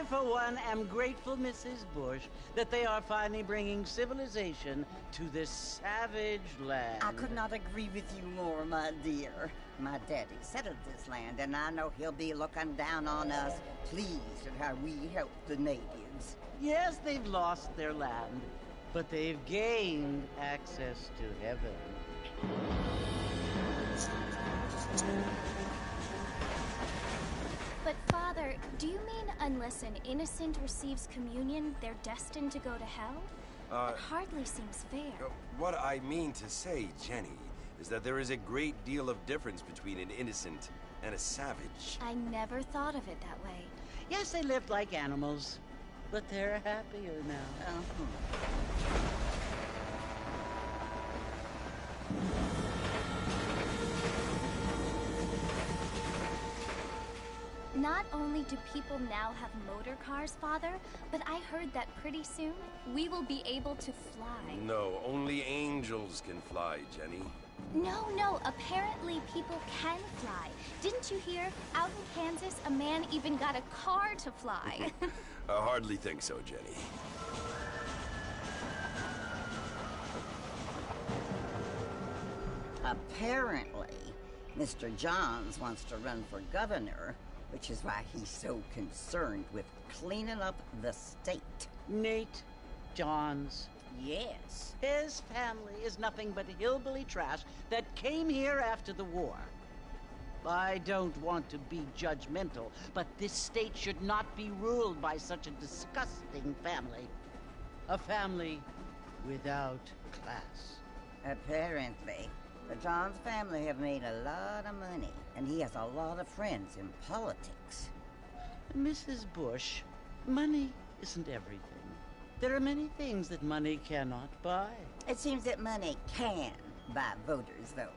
for one, am grateful, Mrs. Bush, that they are finally bringing civilization to this savage land. I could not agree with you more, my dear. My daddy settled this land, and I know he'll be looking down on us, pleased at how we help the natives. Yes, they've lost their land, but they've gained access to heaven. But, Father, do you mean unless an innocent receives communion, they're destined to go to hell? That hardly seems fair. What I mean to say, Jenny, is that there is a great deal of difference between an innocent and a savage. I never thought of it that way. Yes, they lived like animals, but they're happier now. Not only do people now have motor cars, Father, but I heard that pretty soon we will be able to fly. No, only angels can fly, Jenny. No, apparently people can fly. Didn't you hear? Out in Kansas, a man even got a car to fly. I hardly think so, Jenny. Apparently, Mr. Johns wants to run for governor, which is why he's so concerned with cleaning up the state. Nate Johns. Yes. His family is nothing but hillbilly trash that came here after the war. I don't want to be judgmental, but this state should not be ruled by such a disgusting family. A family without class. Apparently, the Johns family have made a lot of money, and he has a lot of friends in politics. Mrs. Bush, money isn't everything. There are many things that money cannot buy. It seems that money can buy voters, though.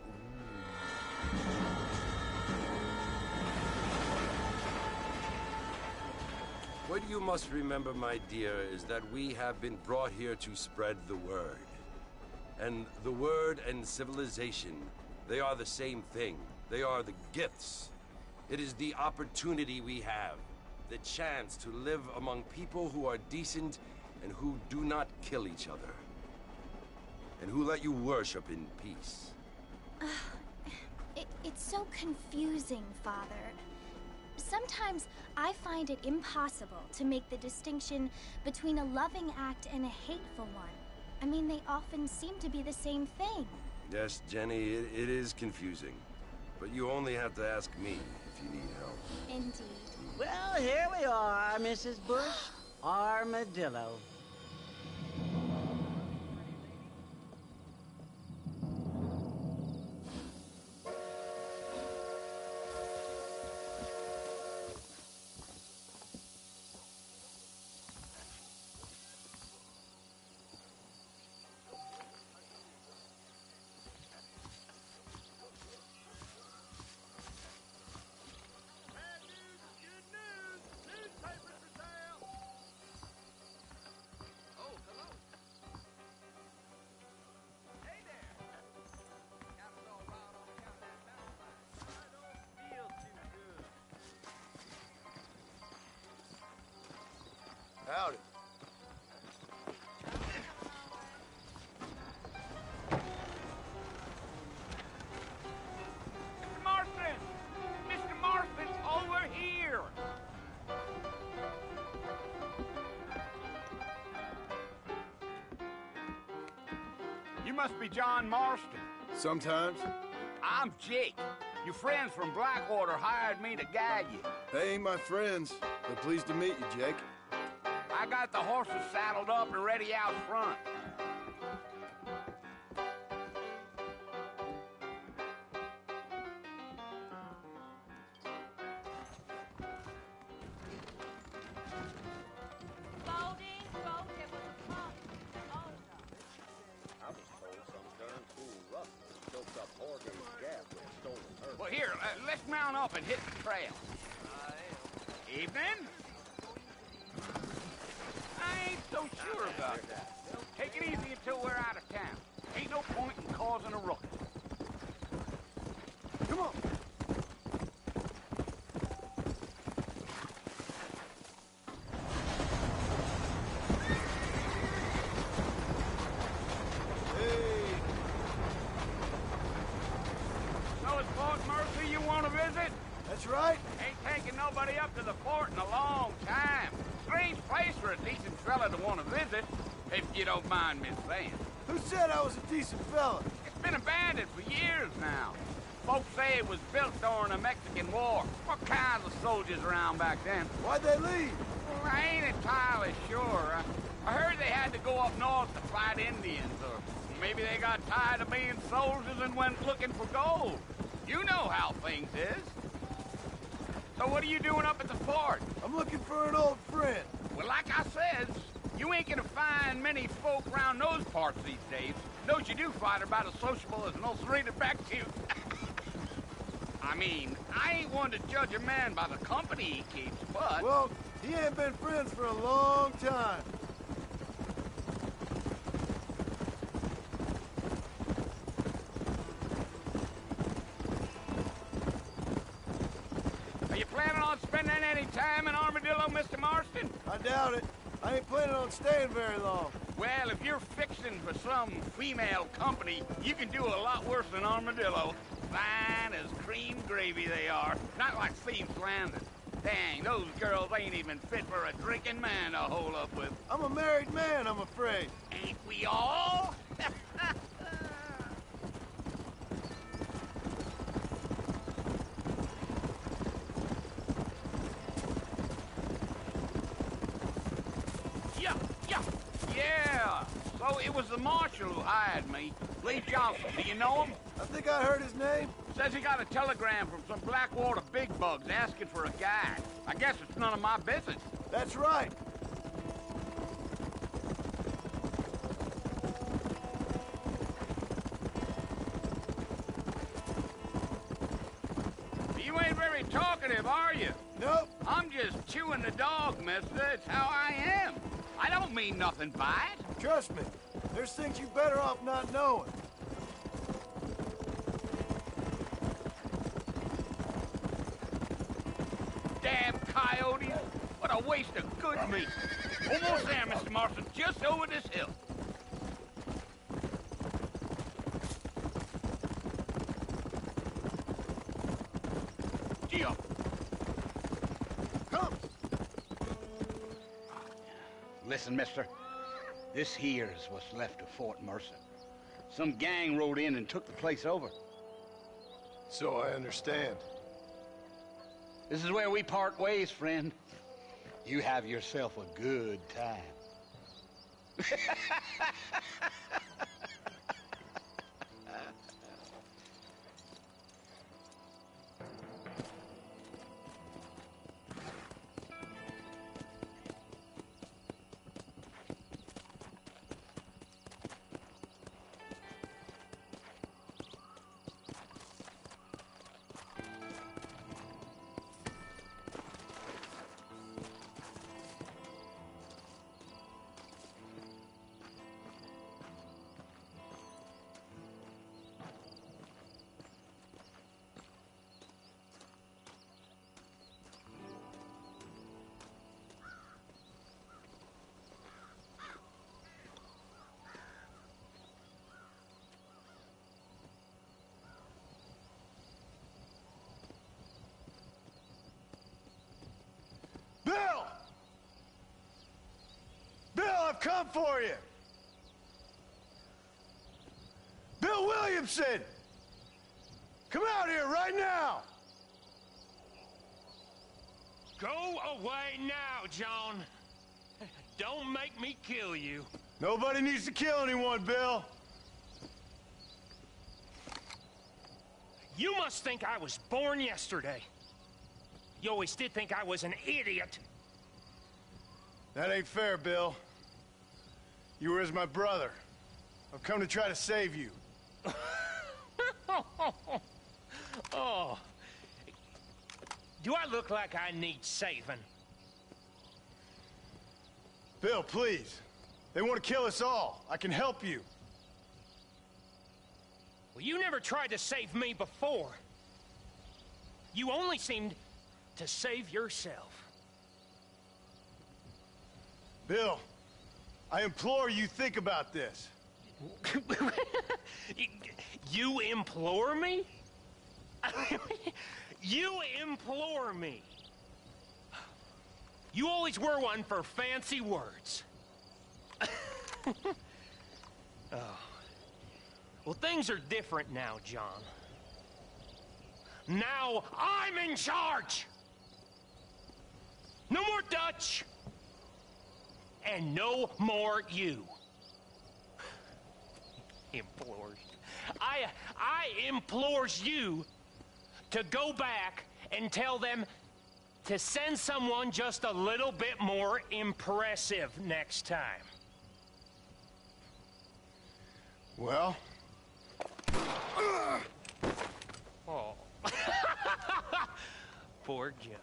What you must remember, my dear, is that we have been brought here to spread the word. And the word and civilization, they are the same thing. They are the gifts. It is the opportunity we have, the chance to live among people who are decent and who do not kill each other, and who let you worship in peace. It's so confusing, Father. Sometimes I find it impossible to make the distinction between a loving act and a hateful one. I mean, they often seem to be the same thing. Yes, Jenny, it is confusing. But you only have to ask me if you need help. Indeed. Well, here we are, Mrs. Bush. Armadillo. Howdy. Mr. Marston! Mr. Marston's over here! You must be John Marston. Sometimes. I'm Jake. Your friends from Blackwater hired me to guide you. They ain't my friends. They're pleased to meet you, Jake. I got the horses saddled up and ready out front. Well, here, let's mount up and hit the trail. Evening? I ain't so sure about that. Take it easy until we're out of town. Ain't no point in causing a ruckus. Come on. if you don't mind me saying. Who said I was a decent fella? It's been abandoned for years now. Folks say it was built during the Mexican War. What kinds of soldiers around back then? Why'd they leave? Well, I ain't entirely sure. I heard they had to go up north to fight Indians, or maybe they got tired of being soldiers and went looking for gold. You know how things is. So what are you doing up at the fort? I'm looking for an old friend. Well, like I said, you ain't gonna find many folk around those parts these days. Those you do find are about as sociable as an ulcerated back tooth. I mean, I ain't one to judge a man by the company he keeps, but... Well, he ain't been friends for a long time. Are you planning on spending any time in Armadillo, Mr. Marston? I doubt it. I ain't planning on staying very long. Well, if you're fixing for some female company, you can do a lot worse than Armadillo. Fine as cream gravy they are. Not like Thieves Landing. Dang, those girls ain't even fit for a drinking man to hole up with. I'm a married man, I'm afraid. Ain't we all? Yeah. So it was the marshal who hired me. Lee Johnson, do you know him? I think I heard his name. Says he got a telegram from some Blackwater big bugs asking for a guide. I guess it's none of my business. That's right. You ain't very talkative, are you? Nope. I'm just chewing the dog, mister. It's how I am. I don't mean nothing by it. Trust me. There's things you better off not knowing. Damn coyotes. What a waste of good meat. Almost there, Mr. Marston. Just over this hill. Gee up. Come. Listen, mister. This here's what's left of Fort Mercer. Some gang rode in and took the place over. So I understand. This is where we part ways, friend. You have yourself a good time. Bill! Bill, I've come for you! Bill Williamson! Come out here right now! Go away now, John. Don't make me kill you. Nobody needs to kill anyone, Bill. You must think I was born yesterday. You always did think I was an idiot. That ain't fair, Bill. You were as my brother. I've come to try to save you. Oh. Do I look like I need saving? Bill, please. They want to kill us all. I can help you. Well, you never tried to save me before. You only seemed to save yourself. Bill, I implore you think about this. You implore me? You implore me. You always were one for fancy words. Oh. Well, things are different now, John. Now I'm in charge! No more Dutch! And no more you. Implores. I implores you to go back and tell them to send someone just a little bit more impressive next time. Well? Oh. Poor John.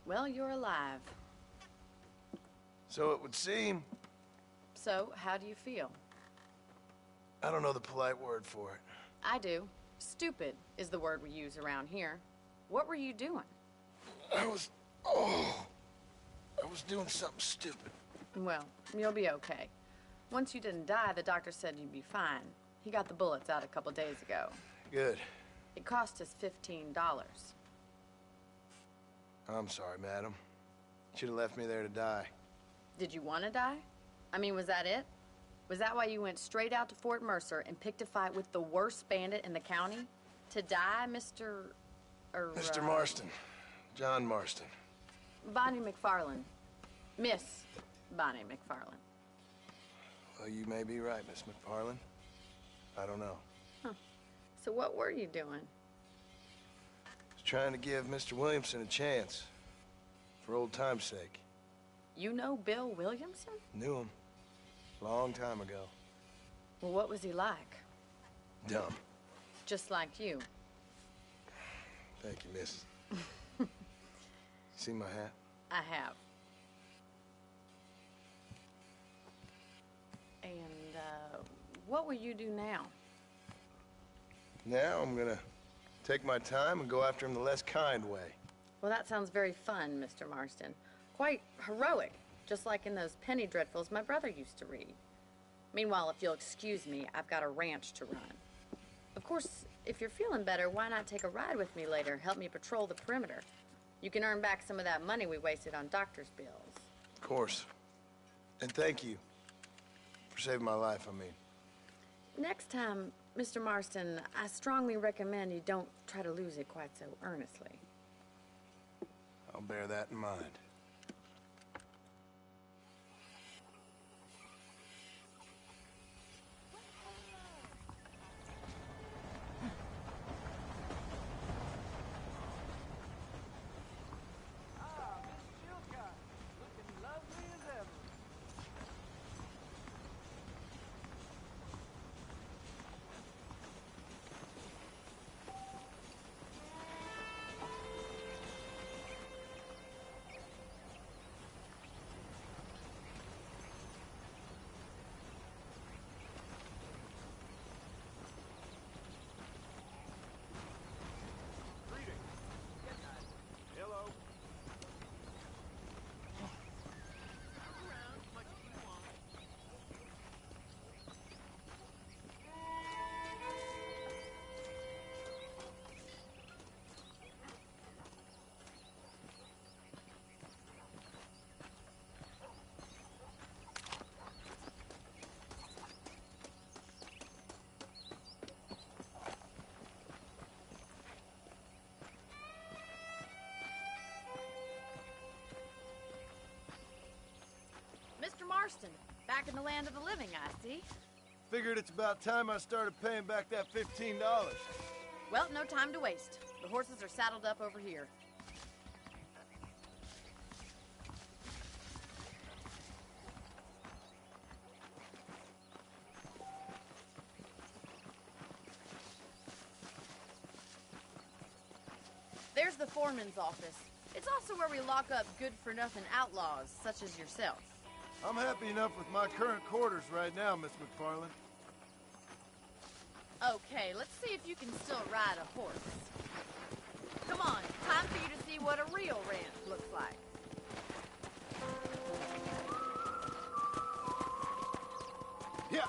Well, you're alive. So it would seem. So, how do you feel? I don't know the polite word for it. I do. Stupid is the word we use around here. What were you doing? I was doing something stupid. Well, you'll be okay. Once you didn't die, the doctor said you'd be fine. He got the bullets out a couple days ago. Good. It cost us $15. I'm sorry, madam. Should have left me there to die. Did you want to die? I mean, was that it? Was that why you went straight out to Fort Mercer and picked a fight with the worst bandit in the county? To die, Mr. Mr. Marston. John Marston. Bonnie McFarland. Miss Bonnie McFarland. Well, you may be right, Miss McFarland. I don't know. Huh. So what were you doing? Was trying to give Mr. Williamson a chance. For old time's sake. You know Bill Williamson? Knew him. Long time ago. Well, what was he like? Dumb. Just like you. Thank you, miss. See my hat? I have. And, what will you do now? Now I'm gonna take my time and go after him the less kind way. Well, that sounds very fun, Mr. Marston. Quite heroic, just like in those penny dreadfuls my brother used to read. Meanwhile, if you'll excuse me, I've got a ranch to run. Of course, if you're feeling better, why not take a ride with me later? Help me patrol the perimeter. You can earn back some of that money we wasted on doctor's bills. Of course. And thank you for saving my life, I mean. Next time, Mr. Marston, I strongly recommend you don't try to lose it quite so earnestly. I'll bear that in mind. Marston. Back in the land of the living, I see. Figured it's about time I started paying back that $15. Well, no time to waste. The horses are saddled up over here. There's the foreman's office. It's also where we lock up good-for-nothing outlaws, such as yourself. I'm happy enough with my current quarters right now, Miss McFarland. Okay, let's see if you can still ride a horse. Come on, time for you to see what a real ranch looks like. Yeah.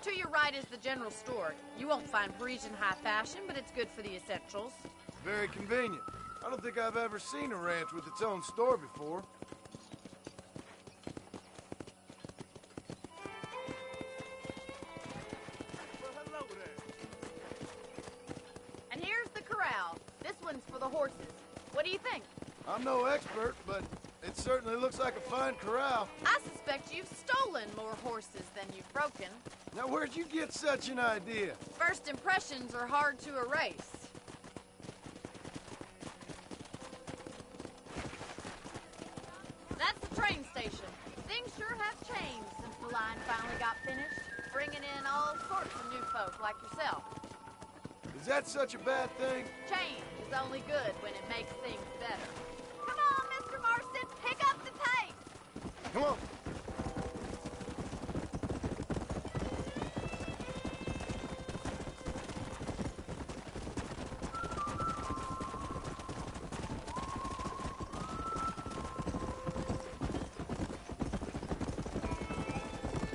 To your right is the general store. You won't find Parisian high fashion, but it's good for the essentials. Very convenient. I don't think I've ever seen a ranch with its own store before. Well, hello there. And here's the corral. This one's for the horses. What do you think? I'm no expert, but it certainly looks like a fine corral. I suspect you've stolen more horses than you've broken. Now, where'd you get such an idea? First impressions are hard to erase. That's the train station. Things sure have changed since the line finally got finished, bringing in all sorts of new folk like yourself. Is that such a bad thing? Change is only good when it makes things better. Come on, Mr. Marston, pick up the pace! Come on.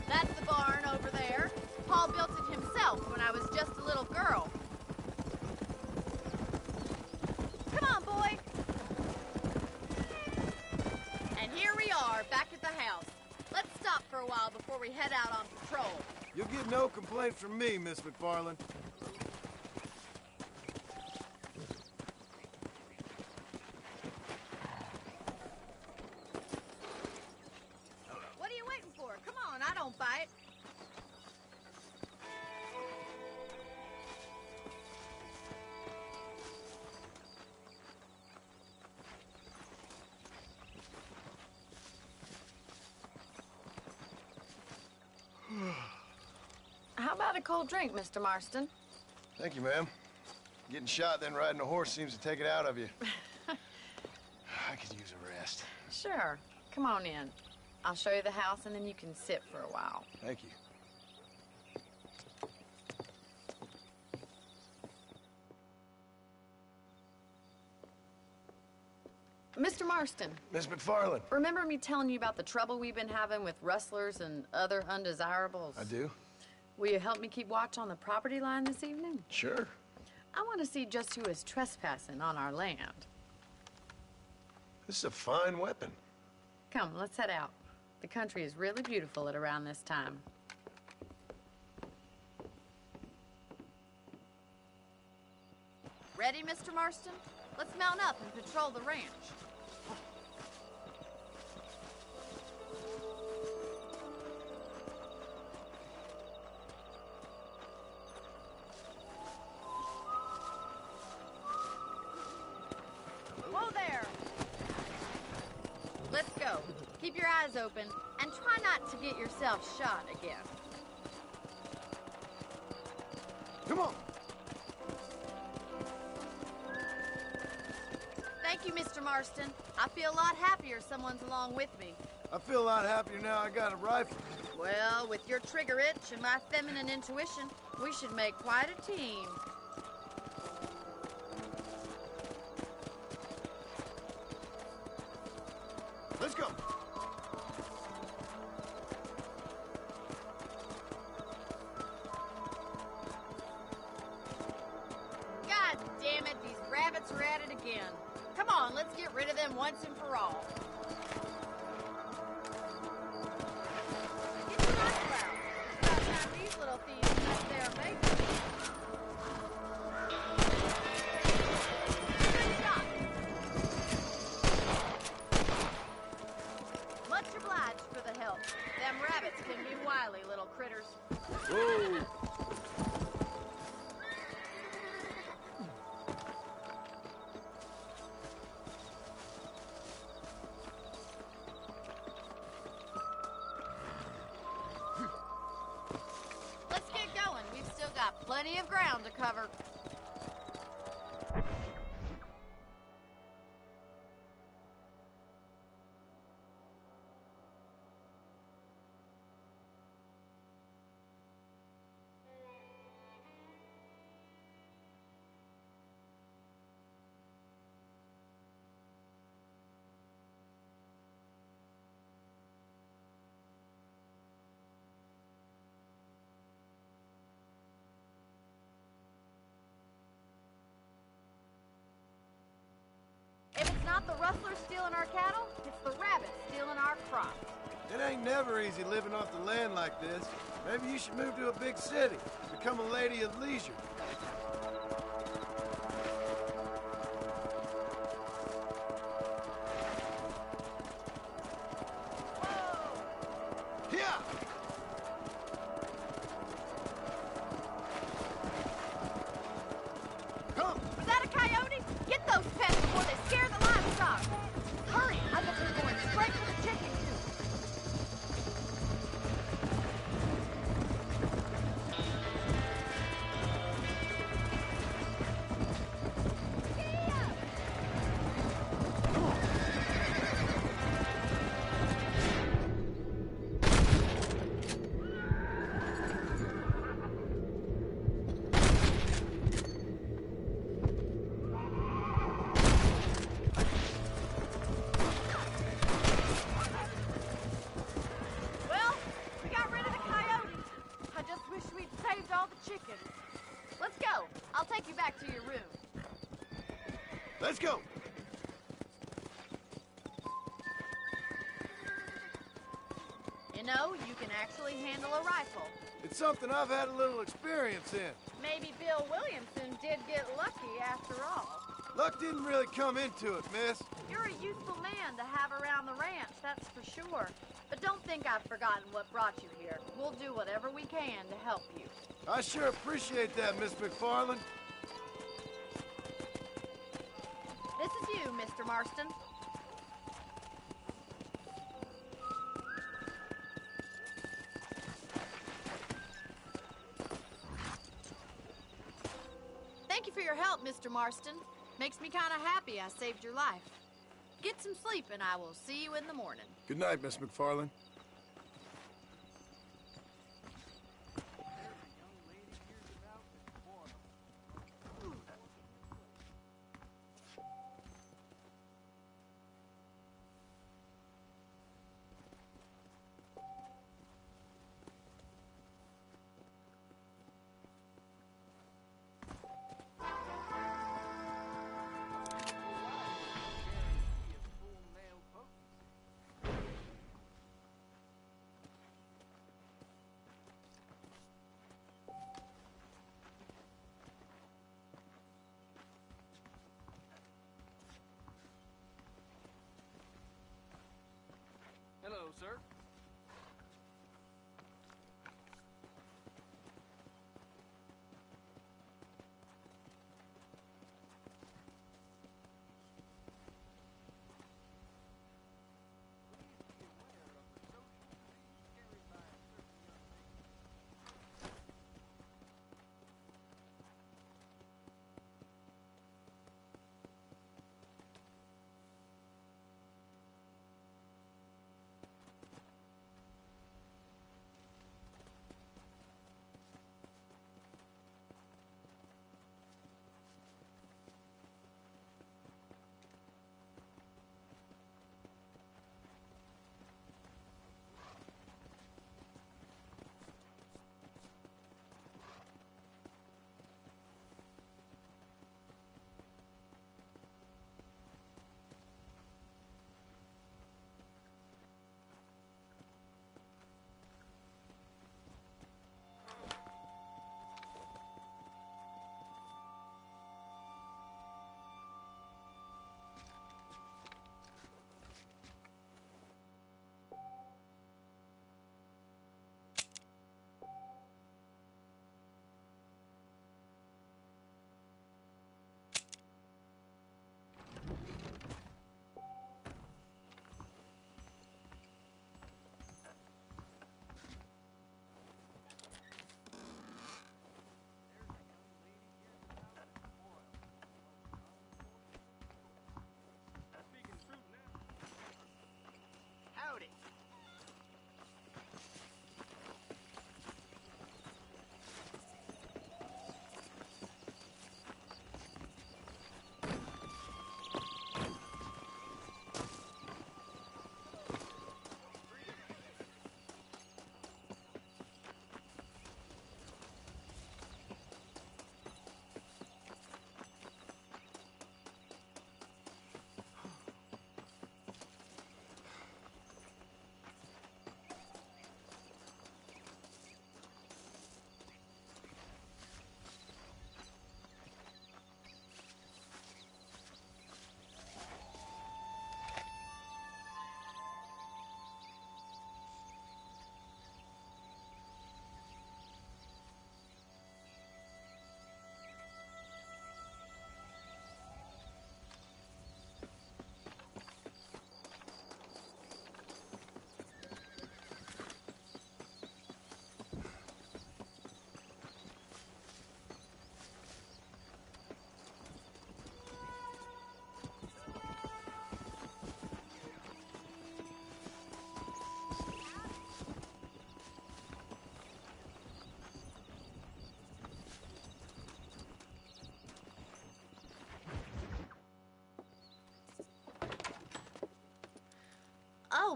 That's the barn over there. Paul built it himself when I was just a little girl. Come on, boy. And here we are, back at the house. Let's stop for a while before we head out on patrol. You'll get no complaint from me, Miss McFarland. What are you waiting for? Come on, I don't bite. How about a cold drink, Mr. Marston? Thank you, ma'am. Getting shot, then riding a horse seems to take it out of you. I could use a rest. Sure. Come on in. I'll show you the house, and then you can sit for a while. Thank you. Mr. Marston, Miss McFarland. remember me telling you about the trouble we've been having with rustlers and other undesirables? I do? Will you help me keep watch on the property line this evening? Sure. I want to see just who is trespassing on our land. This is a fine weapon. Come, let's head out. The country is really beautiful at around this time. Ready, Mr. Marston? Let's mount up and patrol the ranch. Whoa there! Let's go. Keep your eyes open and try not to get yourself shot again. Come on. Thank you, Mr. Marston. I feel a lot happier someone's along with me. I feel a lot happier now I got a rifle. Well, with your trigger itch and my feminine intuition, we should make quite a team. Let's go. God damn it, these rabbits are at it again. Come on, let's get rid of them once and for all. Get your knife out. Treating me wily, little critters. Whoa! Let's get going. We've still got plenty of ground to cover. If it's not the rustlers stealing our cattle, it's the rabbits stealing our crops. It ain't never easy living off the land like this. Maybe you should move to a big city. Become a lady of leisure. Yeah! Come! Was that a coyote? Get those pests before they scare the livestock. Hurry! I bet they're going straight for the chicken coop. Well, we got rid of the coyotes. I just wish we'd saved all the chickens. Let's go. I'll take you back to your room. Let's go! You know, you can actually handle a rifle. It's something I've had a little experience in. Maybe Bill Williamson did get lucky after all. Luck didn't really come into it, miss. You're a useful man to have around the ranch, that's for sure. But don't think I've forgotten what brought you here. We'll do whatever we can to help you. I sure appreciate that, Miss McFarland. This is you, Mr. Marston. Thank you for your help, Mr. Marston. Makes me kind of happy I saved your life. Get some sleep and I will see you in the morning. Good night, Miss McFarland. Hello, sir.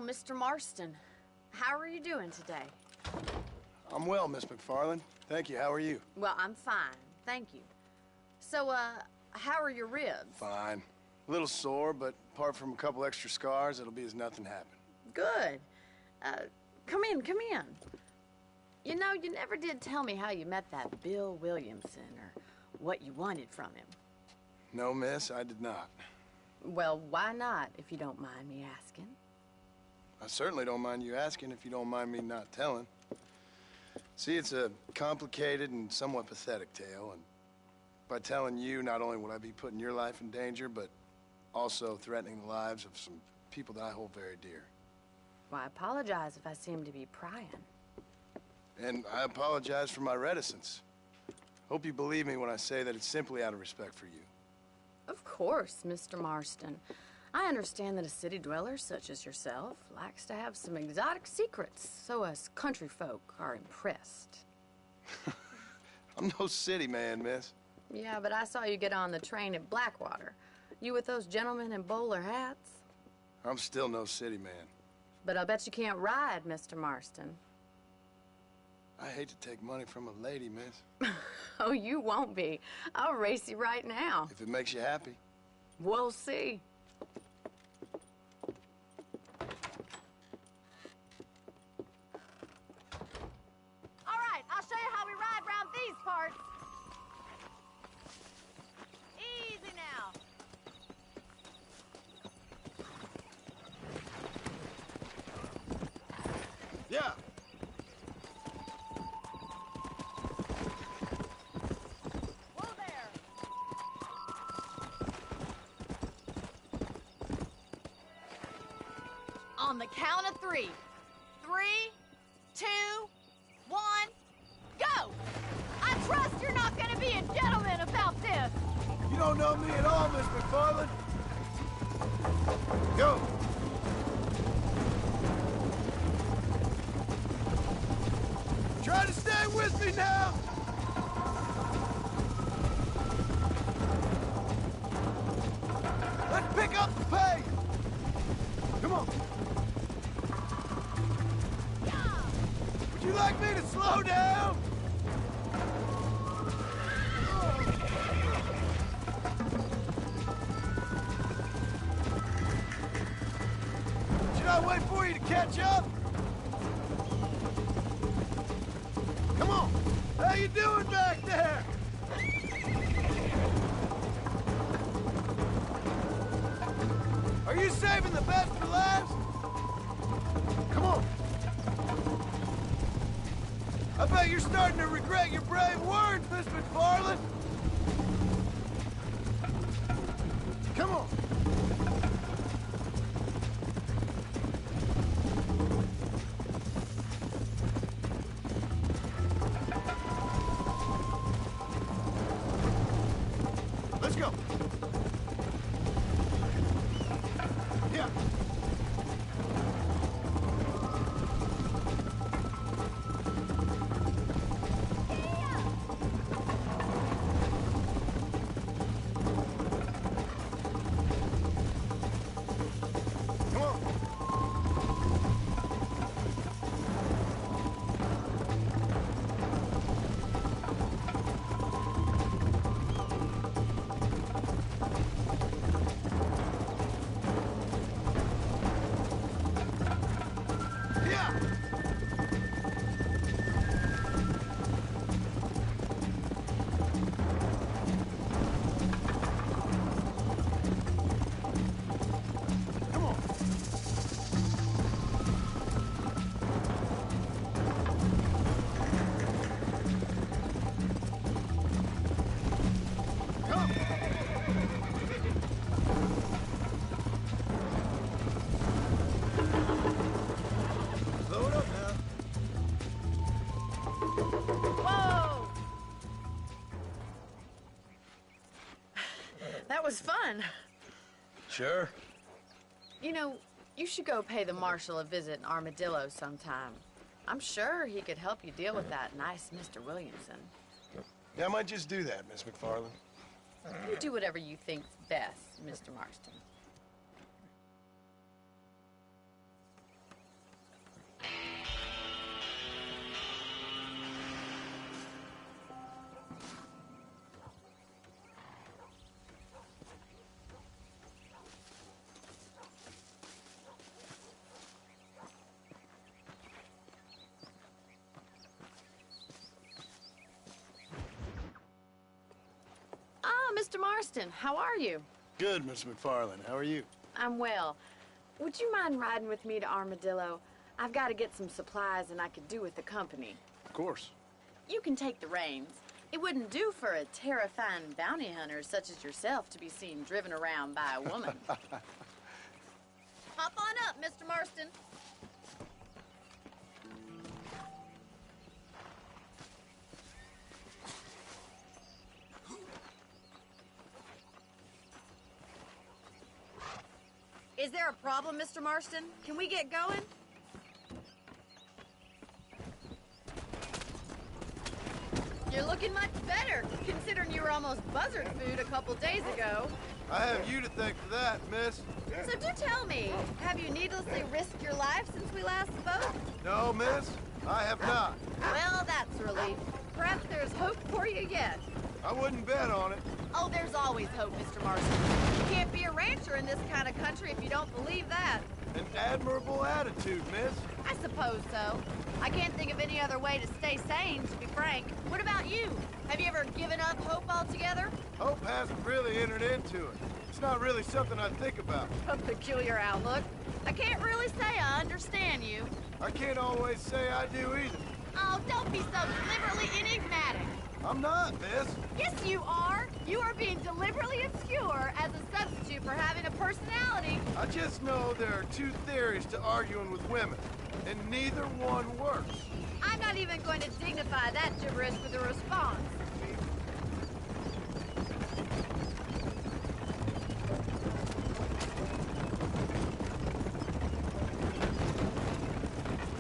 Mr. Marston. How are you doing today? I'm well, Miss McFarland. Thank you. How are you? Well, I'm fine. Thank you. So, how are your ribs? Fine. A little sore, but apart from a couple extra scars, it'll be as nothing happened. Good. Come in, come in. You know, you never did tell me how you met that Bill Williamson or what you wanted from him. No, miss, I did not. Well, why not, if you don't mind me asking? I certainly don't mind you asking if you don't mind me not telling. See, it's a complicated and somewhat pathetic tale, and by telling you, not only would I be putting your life in danger, but also threatening the lives of some people that I hold very dear. Well, I apologize if I seem to be prying. And I apologize for my reticence. Hope you believe me when I say that it's simply out of respect for you. Of course, Mr. Marston. I understand that a city dweller such as yourself likes to have some exotic secrets, so us country folk are impressed. I'm no city man, miss. Yeah, but I saw you get on the train at Blackwater. You with those gentlemen in bowler hats? I'm still no city man. But I'll bet you can't ride, Mr. Marston. I hate to take money from a lady, miss. Oh, you won't be. I'll race you right now. If it makes you happy. We'll see. All right, I'll show you how we ride round these parts. Easy now. Yeah. Whoa there. On the count of 3. 3, 2, 1, go! I trust you're not gonna be a gentleman about this. You don't know me at all, Miss McFarland. Go. Try to stay with me now. Let's pick up the pace. Come on. Would you like me to slow down? Should I wait for you to catch up? Come on. How you doing back there? Are you saving the best for last? Come on. I bet you're starting to regret your brave words, Miss McFarland. Come on. Let's go. Yeah. Come on. Yeah. Come on. Come. Slow it up now. Whoa! That was fun. Sure. You know, you should go pay the marshal a visit in Armadillo sometime. I'm sure he could help you deal with that nice Mr. Williamson. Yeah, I might just do that, Miss McFarland. You do whatever you think's best, Mr. Marston. Mr. Marston, how are you? Good, Miss McFarland. How are you? I'm well. Would you mind riding with me to Armadillo? I've got to get some supplies and I could do with the company. Of course. You can take the reins. It wouldn't do for a terrifying bounty hunter such as yourself to be seen driven around by a woman. Hop on up, Mr. Marston. Is there a problem, Mr. Marston? Can we get going? You're looking much better, considering you were almost buzzard food a couple days ago. I have you to thank for that, miss. So do tell me, have you needlessly risked your life since we last spoke? No, miss, I have not. Well, that's a relief. Perhaps there's hope for you yet. I wouldn't bet on it. Oh, there's always hope, Mr. Marston. You can't be a rancher in this kind of country if you don't believe that. An admirable attitude, miss. I suppose so. I can't think of any other way to stay sane, to be frank. What about you? Have you ever given up hope altogether? Hope hasn't really entered into it. It's not really something I think about. A peculiar outlook. I can't really say I understand you. I can't always say I do either. Oh, don't be so deliberately enigmatic. I'm not, miss. Yes, you are. You are being deliberately obscure as a substitute for having a personality. I just know there are two theories to arguing with women, and neither one works. I'm not even going to dignify that gibberish with a response.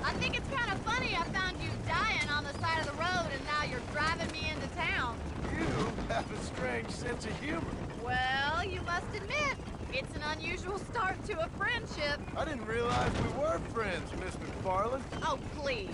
I think it's kind of funny I found you dying on the side of the road and now you're driving me into town. You have a strange sense of humor. Well, you must admit, it's an unusual start to a friendship. I didn't realize we were friends, Miss McFarland. Oh, please.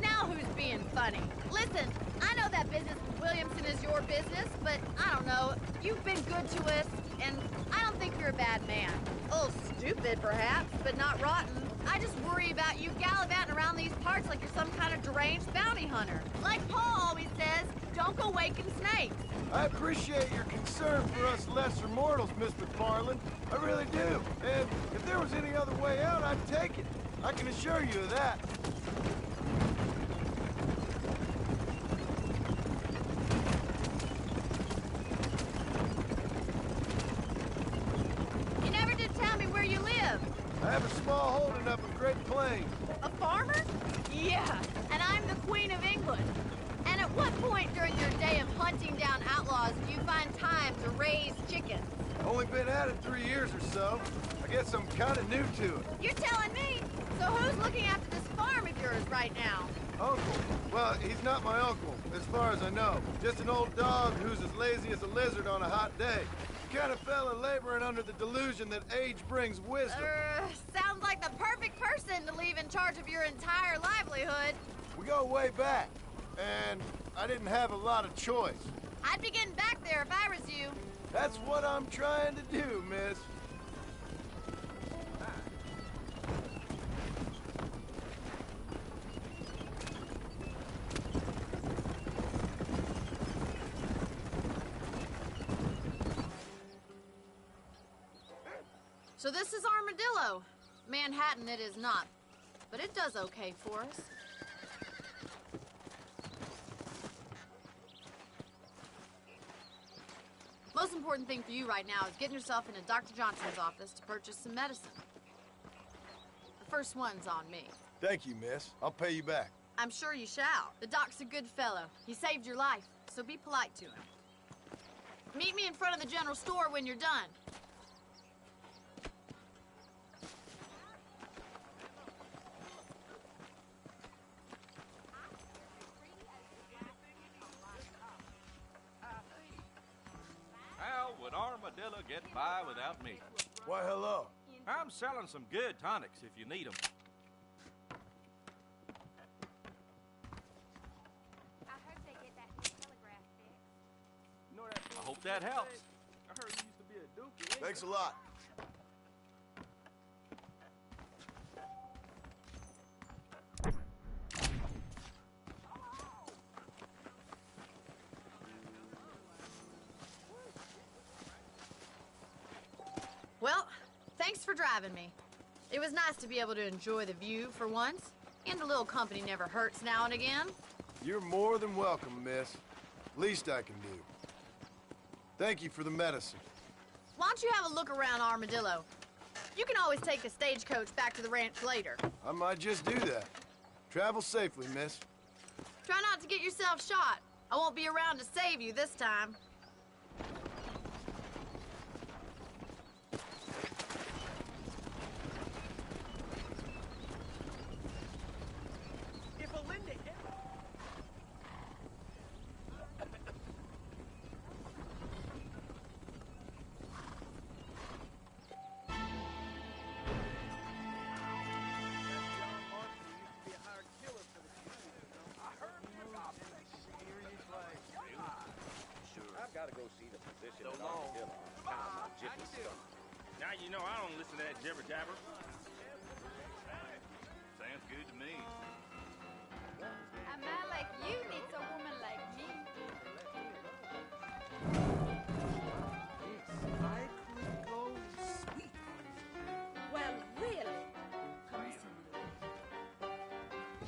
Now who's being funny? Listen, I know that business with Williamson is your business, but I don't know. You've been good to us, and I don't think you're a bad man. A little stupid, perhaps, but not rotten. I just worry about you gallivanting around these parts like you're some kind of deranged bounty hunter. Like Paul always says, don't go waking snakes. I appreciate your concern for us lesser mortals, Miss McFarland. I really do. And if there was any other way out, I'd take it. I can assure you of that. You never did tell me where you live. I have a small holding up in Great Plains. A farmer? Yeah, and I'm the Queen of England. And at what point during your day of hunting down outlaws do you find time to raise chickens? Only been at it 3 years or so. I guess I'm kind of new to it. You're telling me? So who's looking after this farm of yours right now? Uncle? Well, he's not my uncle, as far as I know. Just an old dog who's as lazy as a lizard on a hot day. The kind of fella laboring under the delusion that age brings wisdom. Sounds like the perfect person to leave in charge of your entire livelihood. We go way back, and I didn't have a lot of choice. I'd be getting back there if I was you. That's what I'm trying to do, miss. So this is Armadillo. Manhattan it is not, but it does okay for us. Most important thing for you right now is getting yourself into Dr. Johnson's office to purchase some medicine. The first one's on me. Thank you, miss. I'll pay you back. I'm sure you shall. The doc's a good fellow. He saved your life, so be polite to him. Meet me in front of the general store when you're done. How would Armadillo get by without me? Why, hello. I'm selling some good tonics if you need them. I heard they get that new telegraph fixed. I hope that helps. I heard he used to be a dookie. Thanks a lot. for driving me. It was nice to be able to enjoy the view for once, and a little company never hurts now and again. You're more than welcome, miss. Least I can do. Thank you for the medicine. Why don't you have a look around Armadillo? You can always take the stagecoach back to the ranch later. I might just do that. Travel safely, miss. Try not to get yourself shot. I won't be around to save you this time. Gotta go see the physician at Armadillo. My jiffy stuff. Now you know I don't listen to that jibber jabber. Sounds good to me. A man like you needs a woman like me. I could go sweet. Well, really?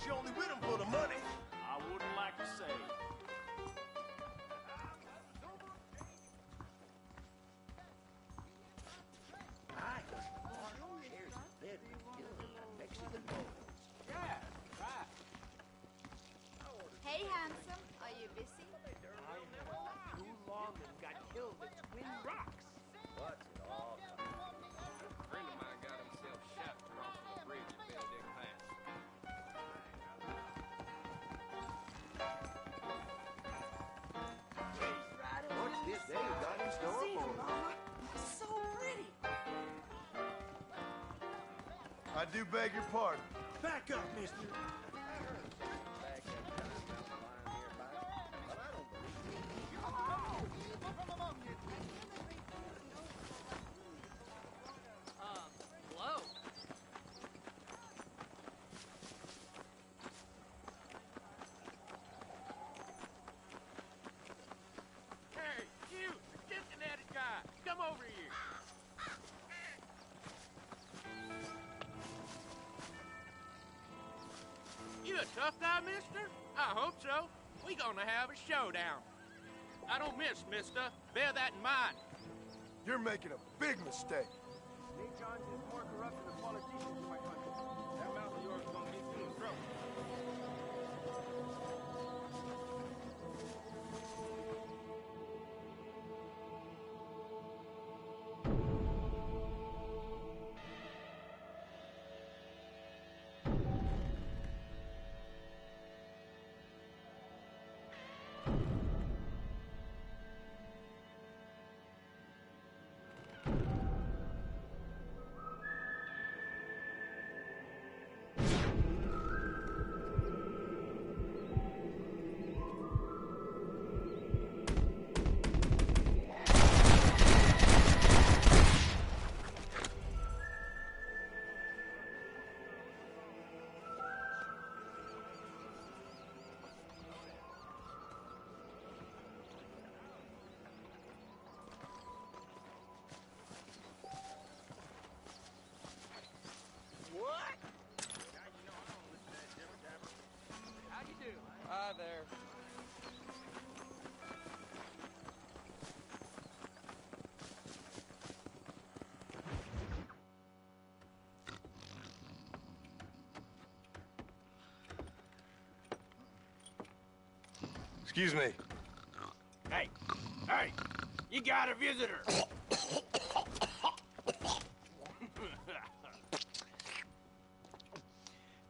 She only with him for the money. I wouldn't like to say. Hey, handsome, are you busy? Too long and got killed at Twin Rocks. What's it all about? A friend of mine got himself shot crossing the bridge at Benedict Pass. What's this day got in store for me? So pretty. I do beg your pardon. Back up, mister. Hello. Hey, you, the Cincinnati guy, come over here. You a tough guy, mister? I hope so. We gonna have a showdown. I don't miss, mister. Bear that in mind. You're making a big mistake. St. John's is more corrupt than the politicians in my country. That mouth of yours is gonna get you in trouble. Hi there. Excuse me. Hey, hey, you got a visitor.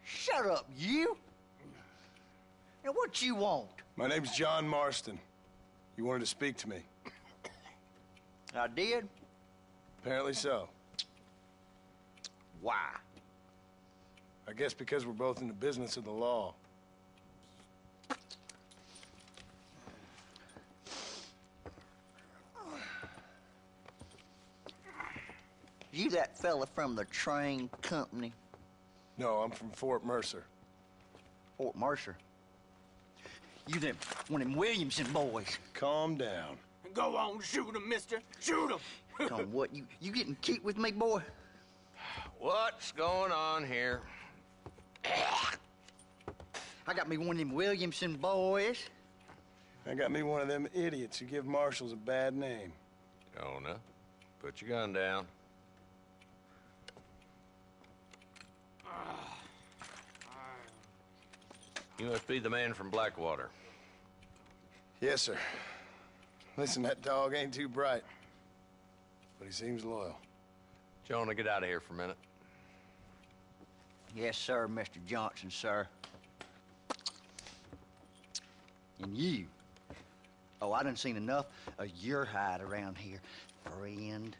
Shut up, you! Now, what you want? My name's John Marston. You wanted to speak to me. I did? Apparently so. Why? I guess because we're both in the business of the law. You that fella from the train company? No, I'm from Fort Mercer. Fort Mercer? You them, one of them Williamson boys. Calm down. Go on, shoot him, mister. Shoot him. Come on, what, you getting kicked with me, boy? What's going on here? I got me one of them Williamson boys. I got me one of them idiots who give marshals a bad name. Jonah, put your gun down. You must be the man from Blackwater. Yes, sir. Listen, that dog ain't too bright, but he seems loyal. Jonah, get out of here for a minute. Yes, sir, Mr. Johnson, sir. And you. Oh, I done seen enough of your hide around here, friend.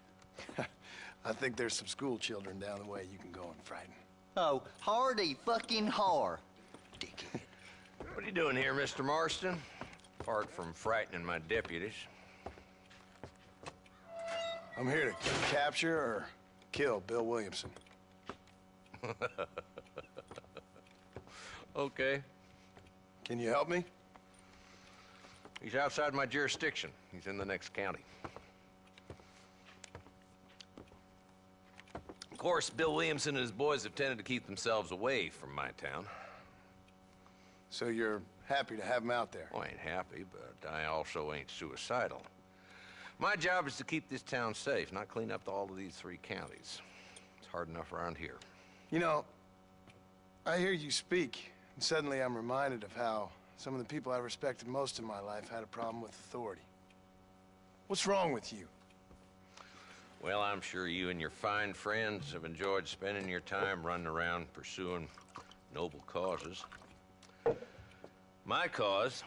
I think there's some school children down the way you can go and frighten. Oh, hardy fucking har. Dickhead. What are you doing here, Mr. Marston? Apart from frightening my deputies. I'm here to capture or kill Bill Williamson. Okay. Can you help me? He's outside my jurisdiction. He's in the next county. Of course, Bill Williamson and his boys have tended to keep themselves away from my town. So you're happy to have him out there? Well, I ain't happy, but I also ain't suicidal. My job is to keep this town safe, not clean up all of these 3 counties. It's hard enough around here. You know, I hear you speak, and suddenly I'm reminded of how some of the people I respected most in my life had a problem with authority. What's wrong with you? Well, I'm sure you and your fine friends have enjoyed spending your time running around pursuing noble causes. My cause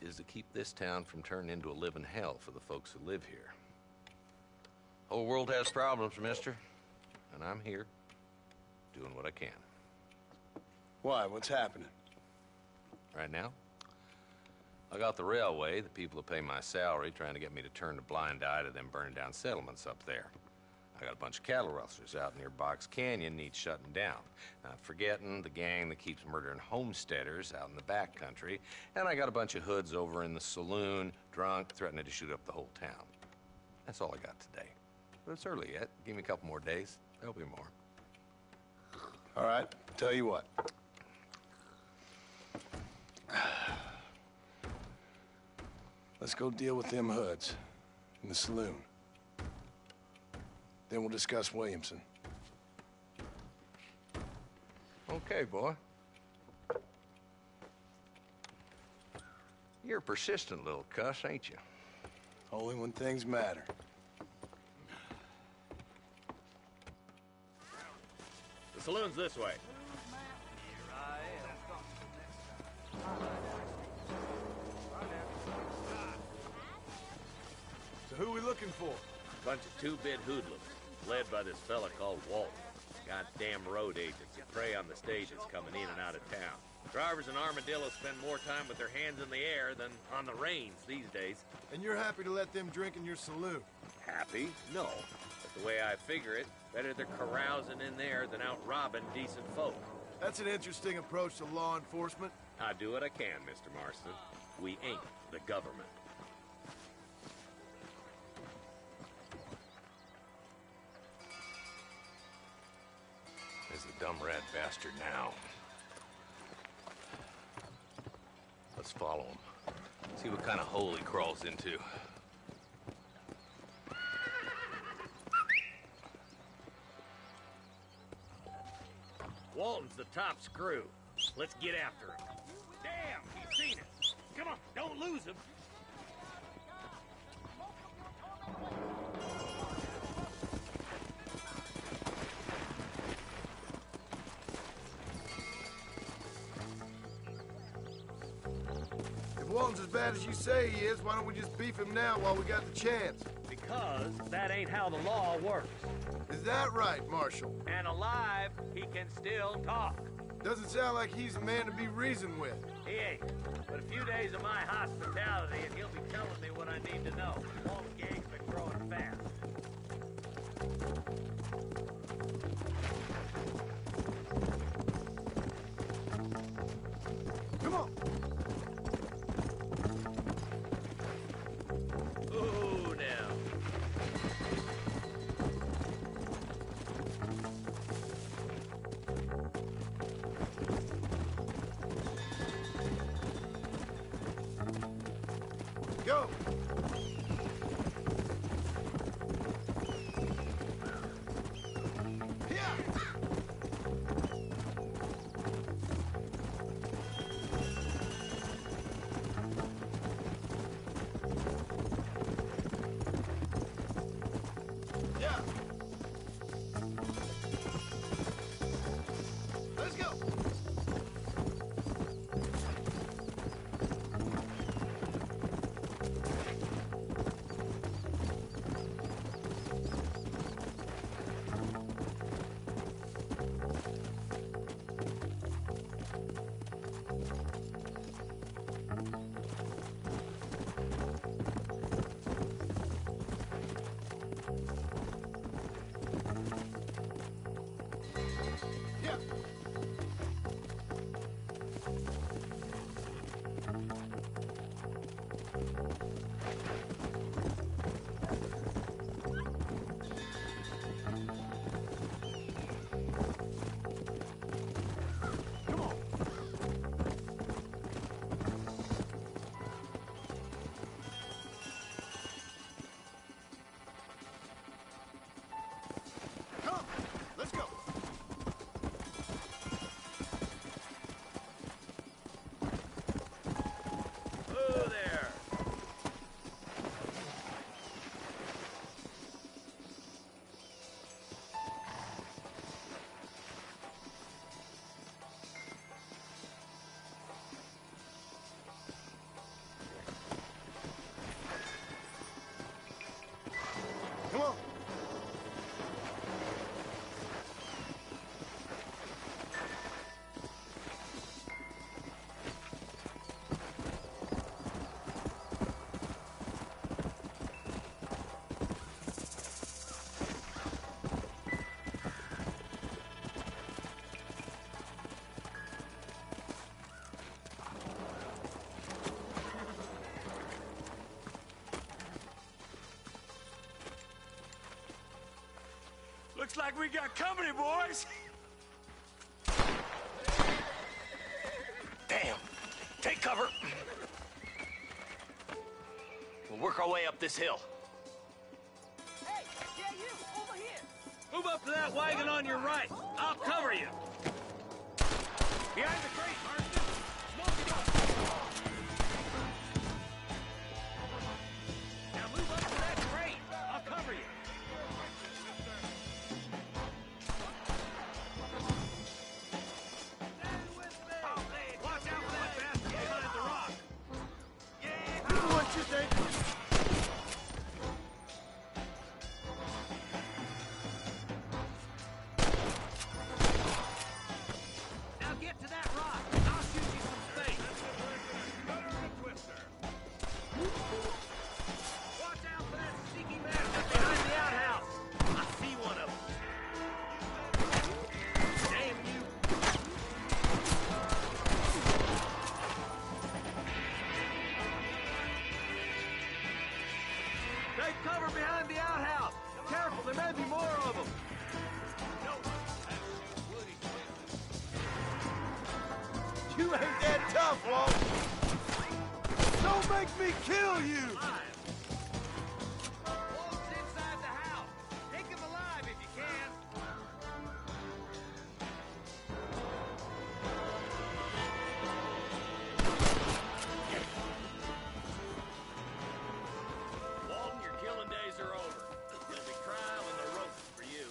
is to keep this town from turning into a living hell for the folks who live here. Whole world has problems, mister, and I'm here doing what I can. Why? What's happening? Right now, I got the railway, the people who pay my salary, trying to get me to turn a blind eye to them burning down settlements up there. I got a bunch of cattle rustlers out near Box Canyon needs shutting down. Not forgetting the gang that keeps murdering homesteaders out in the back country. And I got a bunch of hoods over in the saloon, drunk, threatening to shoot up the whole town. That's all I got today. But it's early yet. Give me a couple more days. There'll be more. All right, tell you what. Let's go deal with them hoods in the saloon. Then we'll discuss Williamson. Okay, boy. You're a persistent little cuss, ain't you? Only when things matter. The saloon's this way. So who are we looking for? Bunch of two-bit hoodlums, led by this fella called Walton. Goddamn road agents who prey on the stages coming in and out of town. Drivers in Armadillo spend more time with their hands in the air than on the reins these days. And you're happy to let them drink in your saloon? Happy? No. But the way I figure it, better they're carousing in there than out robbing decent folk. That's an interesting approach to law enforcement. I do what I can, Mr. Marston. We ain't the government. There's the dumb rat bastard now. Let's follow him. See what kind of hole he crawls into. Walton's the top screw. Let's get after him. Damn, he's seen us. Come on, don't lose him. If Walton's as bad as you say he is, why don't we just beef him now while we got the chance? Because that ain't how the law works. Is that right, Marshal? And alive, he can still talk. Doesn't sound like he's a man to be reasoned with. He ain't. But a few days of my hospitality and he'll be telling me what I need to know. Walton gang's been growing fast. Come on! Ooh, now. Go! Come on. Looks like we got company, boys. Damn. Take cover. We'll work our way up this hill. Hey, yeah, you, over here. Move up to that wagon on your right. I'll cover you. Behind the crate, Marston. Smoke it up. Now move up to that crate. I'll cover you. Cover behind the outhouse. Careful, there may be more of them. You ain't that tough, Walt. Don't make me kill you. Walt's inside the house. Take him alive if you can. Walton, your killing days are over. There'll be trial and the rope for you.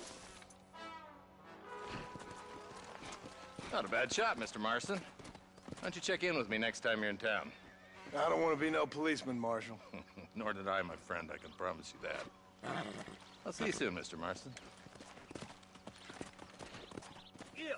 Not a bad shot, Mr. Marston. Why don't you check in with me next time you're in town? I don't want to be no policeman, Marshal. Nor did I, my friend. I can promise you that. I'll see you soon, Mr. Marston. Yeah.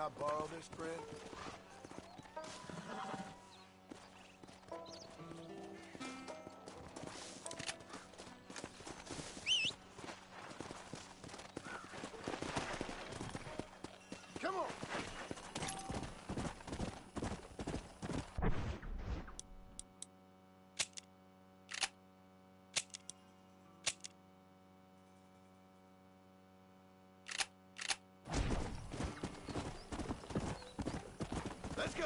I borrow this, friend? Come on! Let's go!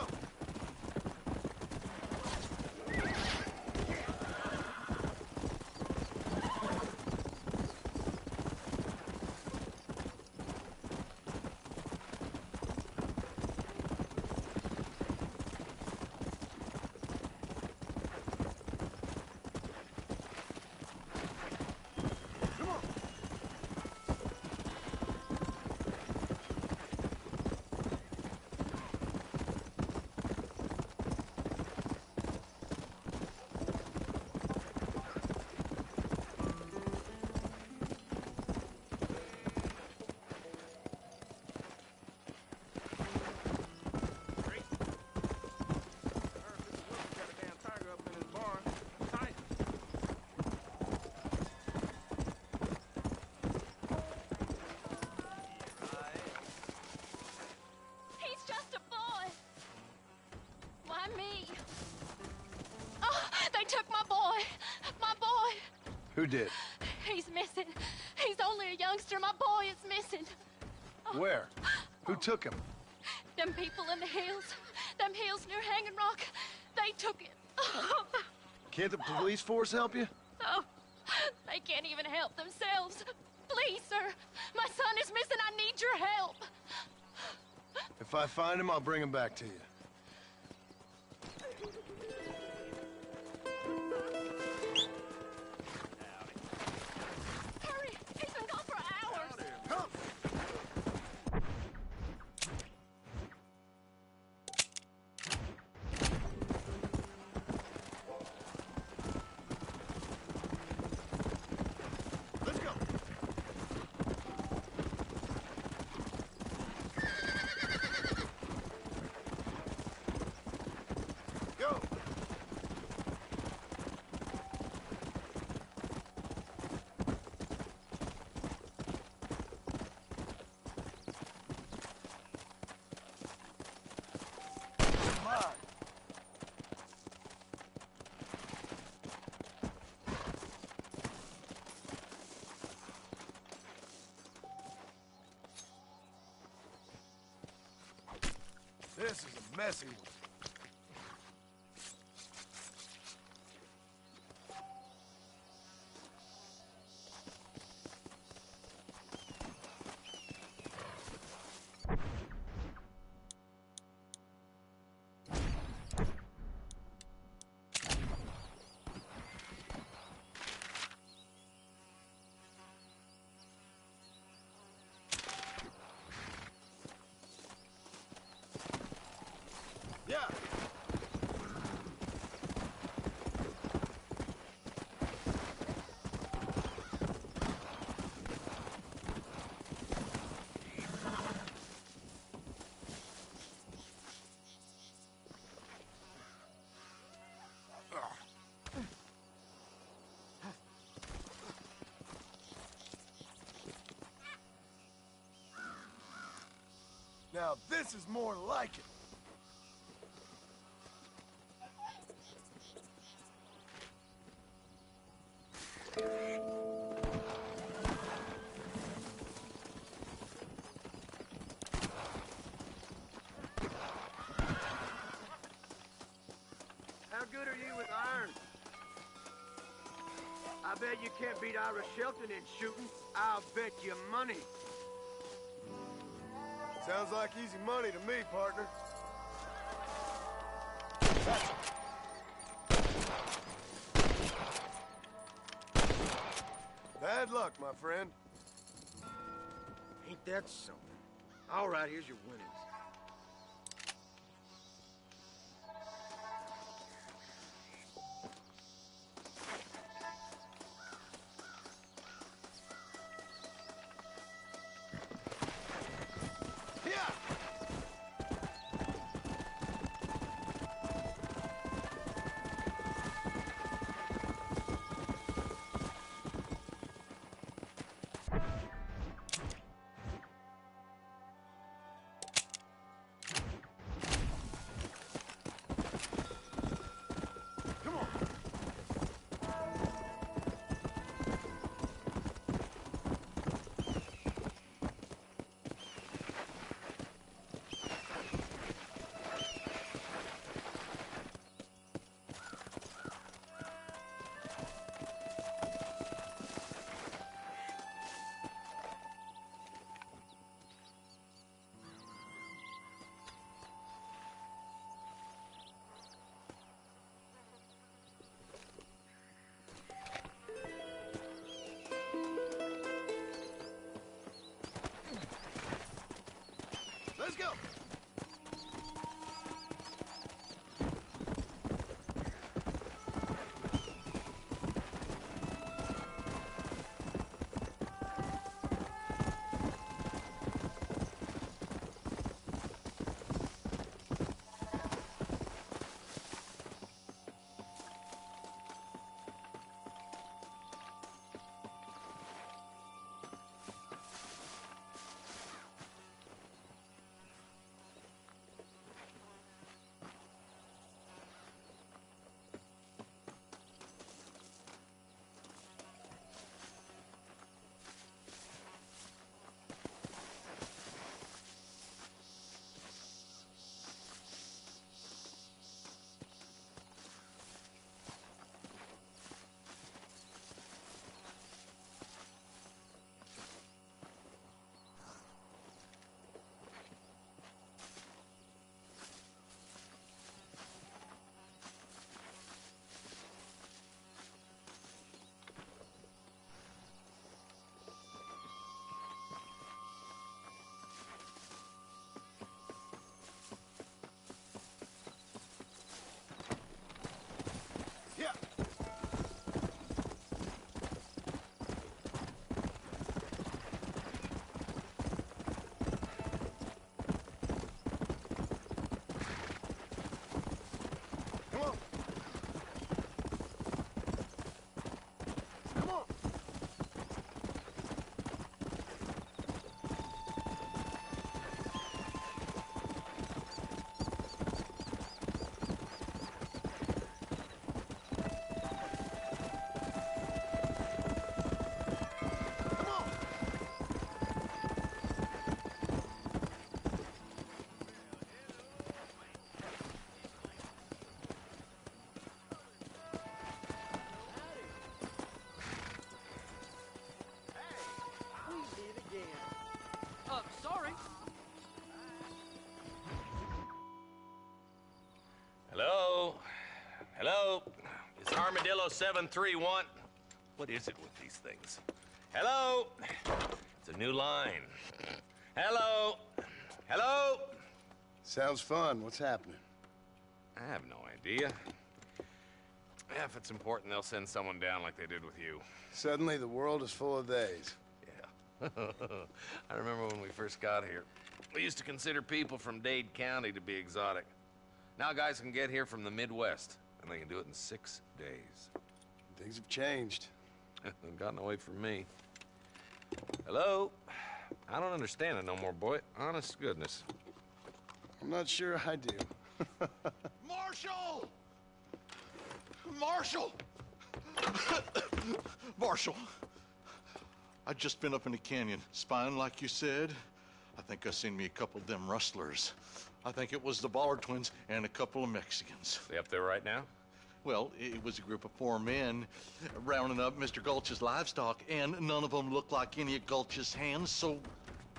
Who did? He's missing. He's only a youngster. My boy is missing. Where? Who took him? Them people in the hills. Them hills near Hanging Rock. They took him. Can't the police force help you? Oh, they can't even help themselves. Please, sir. My son is missing. I need your help. If I find him, I'll bring him back to you. Hurry! He's been gone for hours. Come! Let's go! Go! Come on! This is a messy one. Yeah. Now this is more like it. How good are you with iron? I bet you can't beat Ira Shelton in shooting. I'll bet you money. Sounds like easy money to me, partner. Bad luck, my friend. Ain't that something? All right, here's your winnings. Armadillo 731. What is it with these things? Hello? It's a new line. Hello? Hello? Sounds fun. What's happening? I have no idea. Yeah, if it's important, they'll send someone down like they did with you. Suddenly, the world is full of theys. Yeah. I remember when we first got here. We used to consider people from Dade County to be exotic. Now guys can get here from the Midwest, and they can do it in 6 days. Things have changed. They've gotten away from me. Hello? I don't understand it no more, boy. Honest goodness. I'm not sure I do. Marshal! Marshal! Marshal! I just been up in the canyon, spying like you said. I think I seen me a couple of them rustlers. I think it was the Ballard twins and a couple of Mexicans. They up there right now? Well, it was a group of 4 men rounding up Mr. Gulch's livestock, and none of them looked like any of Gulch's hands, so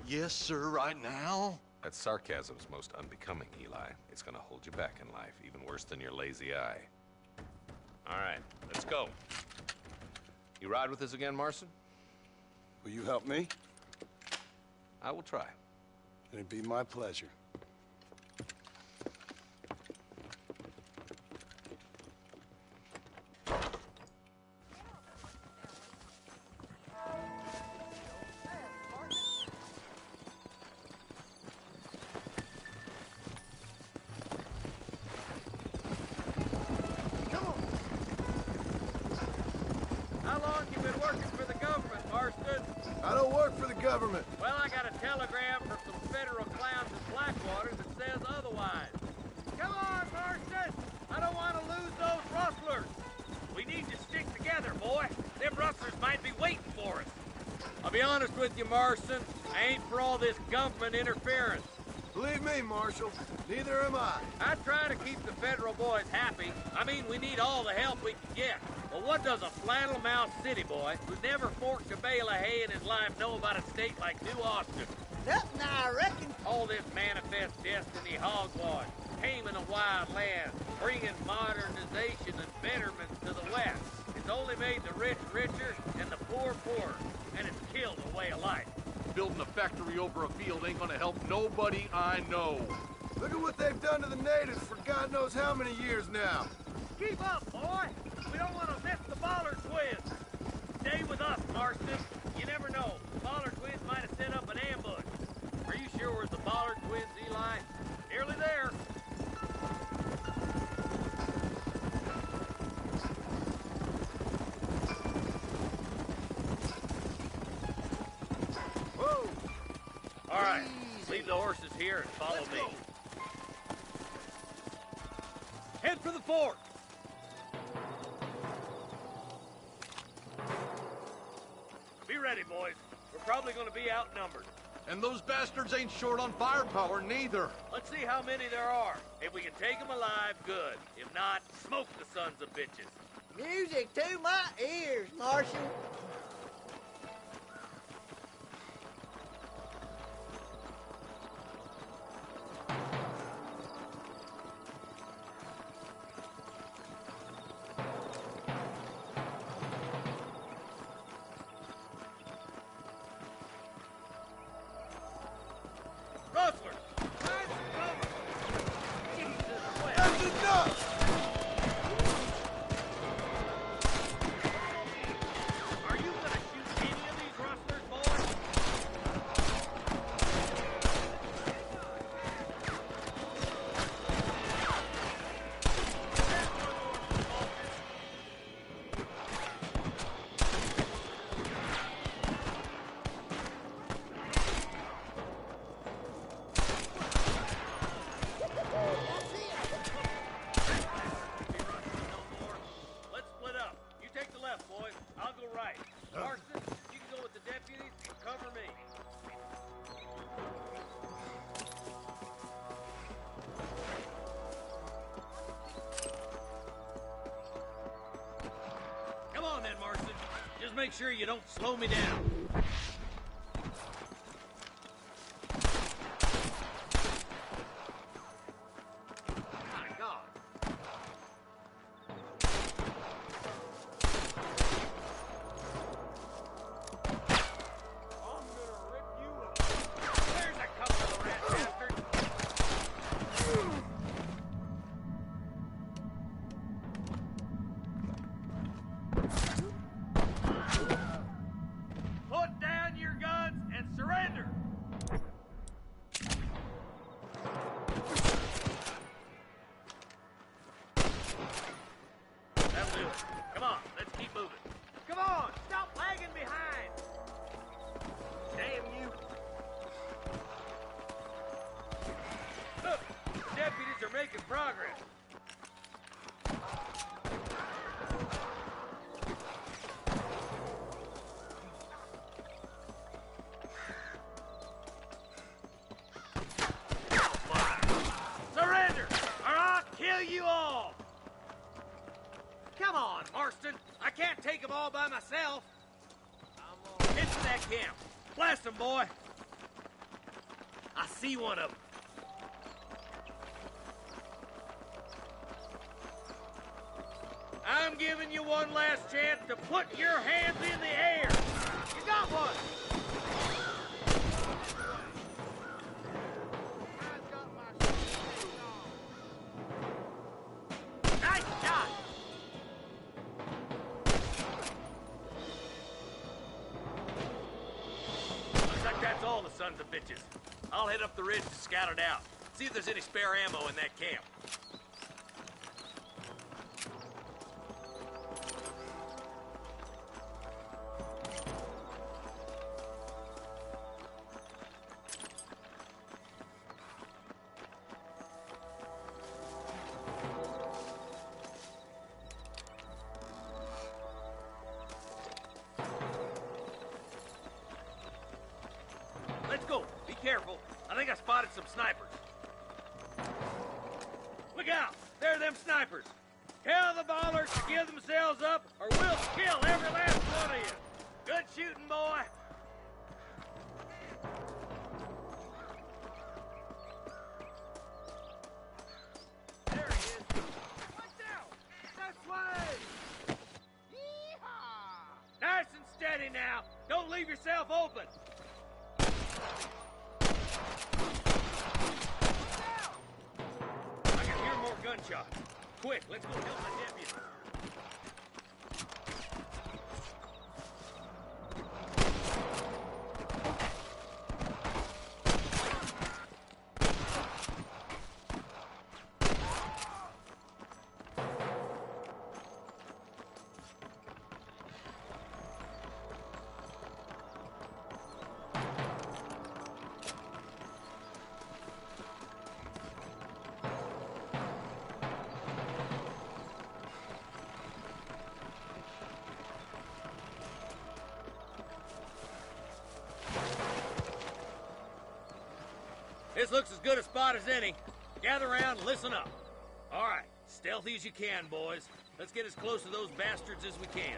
yes, sir, right now. That sarcasm's most unbecoming, Eli. It's gonna hold you back in life, even worse than your lazy eye. All right, let's go. You ride with us again, Marston? Will you help me? I will try. It'd be my pleasure. How long you been working for the government, Marston? I don't work for the government. Well, I got a telegram from some federal clowns in Blackwater that says otherwise. Come on, Marston! I don't want to lose those rustlers. We need to stick together, boy. Them rustlers might be waiting for us. I'll be honest with you, Marston. I ain't for all this government interference. Believe me, Marshal, neither am I. I try to keep the federal boys happy. I mean, we need all the help we can get. But what does a flannel-mouthed city boy who never forked a bale of hay in his life know about a state like New Austin? Nothing, I reckon. All this manifest destiny hogwash, taming a wild land, bringing modernization and betterment to the West. It's only made the rich richer and the poor poorer, and it's killed a way of life. Building a factory over a field ain't gonna help nobody I know. Look at what they've done to the natives for God knows how many years now. Keep up, boy! We don't want to miss the Ballard twins! Stay with us, Marston. You never know. The Ballard twins might have set up an ambush. Are you sure we're the Ballard twins, Eli? Nearly there. Whoa! All right, leave the horses here and follow me. Head for the fort! Be ready, boys. We're probably going to be outnumbered. And those bastards ain't short on firepower, neither. Let's see how many there are. If we can take them alive, good. If not, smoke the sons of bitches. Music to my ears, Marshal. Rustler! Find some cover! Jesus, West! That's enough! Are you gonna shoot any of these rustlers, boys? Let's split up. You take the left, boys. I'll go right. Marston, you can go with the deputies and cover me. Come on then, Marston. Just make sure you don't slow me down. My God. can't take them all by myself. Get to that camp. Blast them, boy. I see one of them. I'm giving you one last chance to put your hands in the air. You got one. Nice shot. Looks like that's all the sons of bitches. I'll head up the ridge to scout it out. See if there's any spare ammo in that camp. Let's go. Be careful. I think I spotted some snipers. Look out! There are them snipers. Tell the ballers to give themselves up, or we'll kill every last one of you. Good shooting, boy. There he is. Watch out! This way! Yeehaw! Nice and steady now. Don't leave yourself open. I can hear more gunshots. Quick, let's go help my deputy. This looks as good a spot as any. Gather around and listen up. All right, stealthy as you can, boys. Let's get as close to those bastards as we can.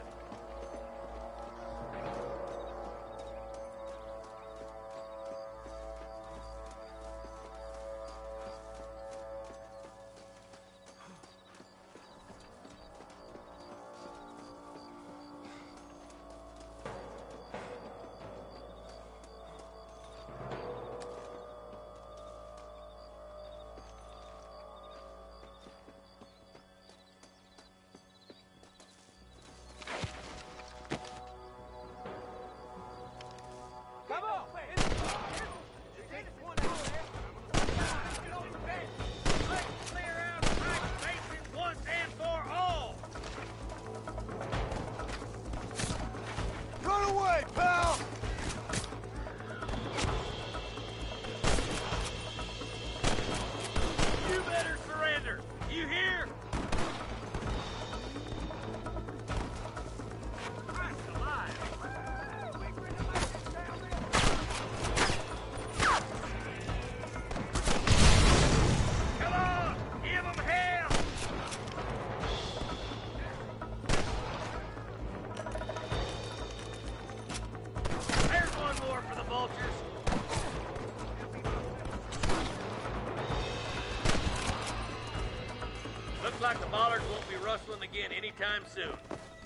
Like the bollards won't be rustling again anytime soon.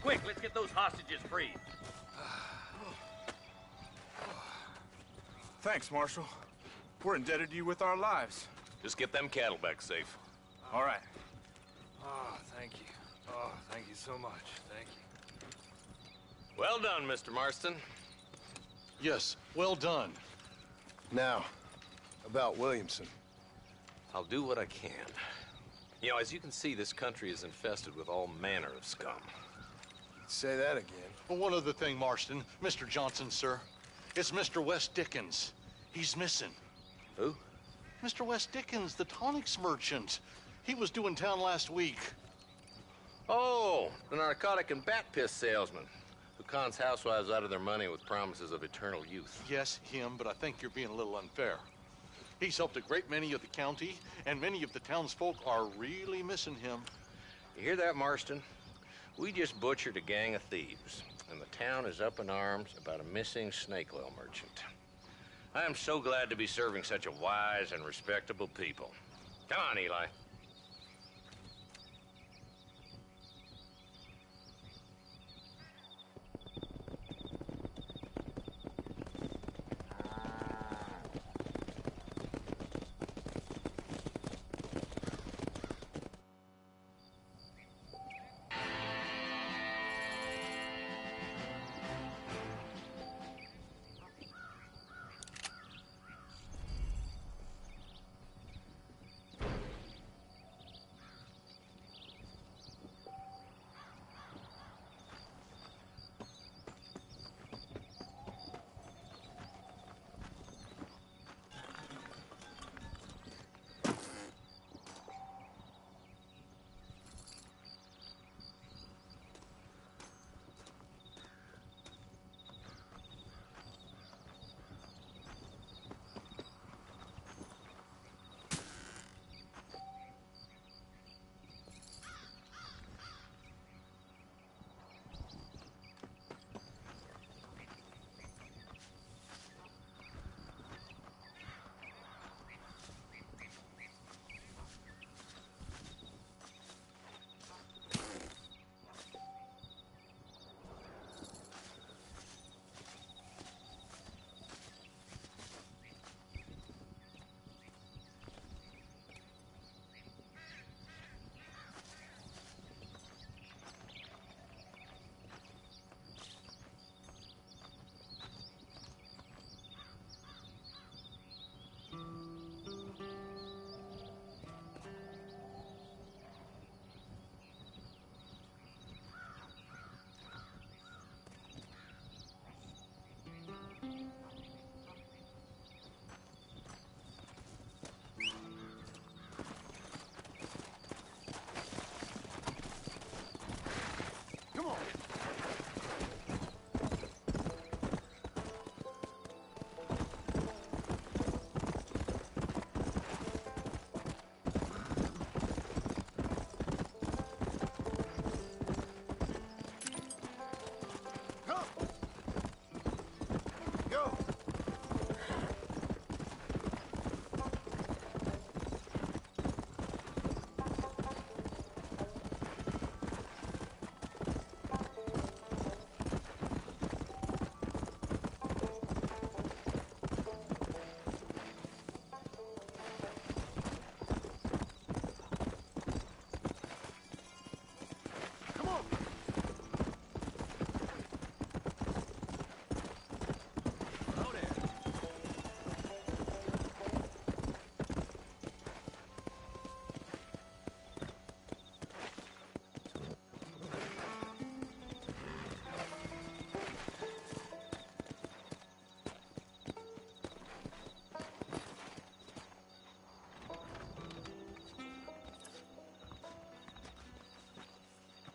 Quick, let's get those hostages freed. Thanks, Marshal. We're indebted to you with our lives. Just get them cattle back safe. All right. Oh, thank you. Oh, thank you so much. Thank you. Well done, Mr. Marston. Yes, well done. Now, about Williamson. I'll do what I can. You know, as you can see, this country is infested with all manner of scum. Say that again. Well, one other thing, Marston. Mr. Johnson, sir. It's Mr. West Dickens. He's missing. Who? Mr. West Dickens, the tonics merchant. He was due in town last week. Oh, the narcotic and bat piss salesman who cons housewives out of their money with promises of eternal youth. Yes, him, but I think you're being a little unfair. He's helped a great many of the county, and many of the townsfolk are really missing him. You hear that, Marston? We just butchered a gang of thieves, and the town is up in arms about a missing snake oil merchant. I am so glad to be serving such a wise and respectable people. Come on, Eli.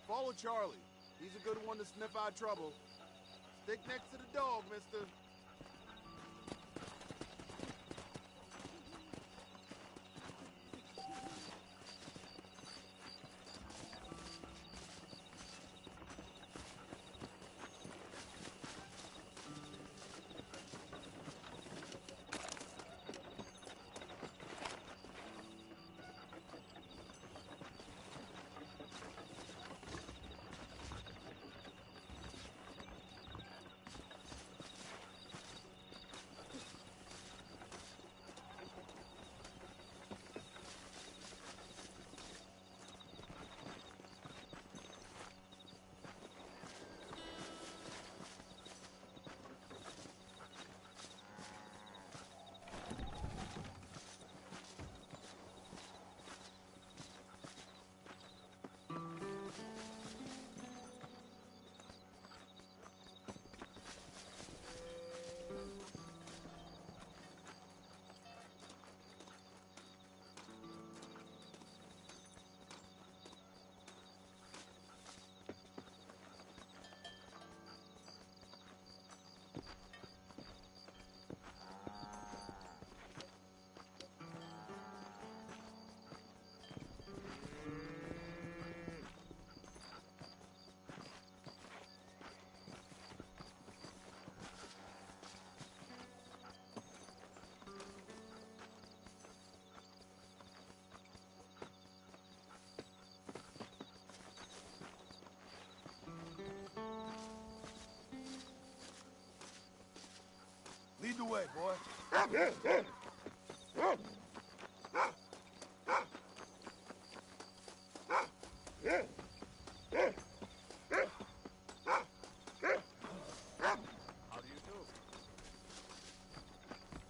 Follow Charlie. He's a good one to sniff out trouble. Stick next to the dog, mister. Lead the way, boy. How do you do?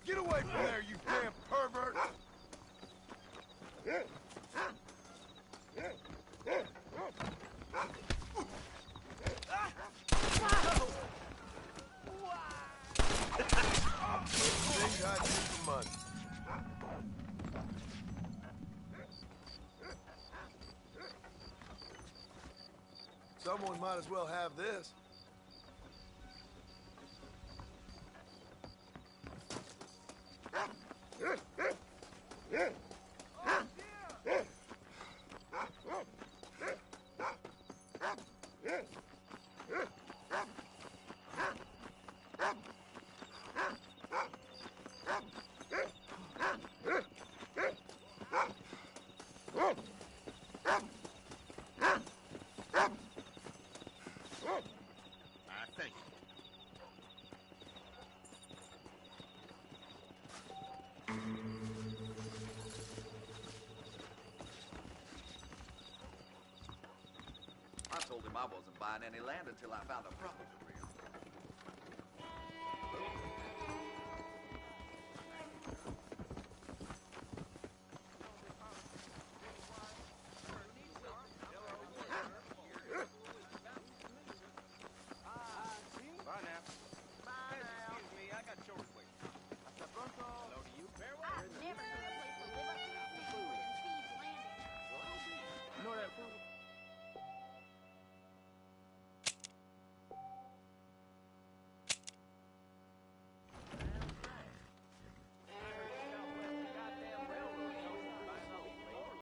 Get away from there, you damn pervert! Think I need the money. Someone might as well have this. Thank you. I told him I wasn't buying any land until I found a proper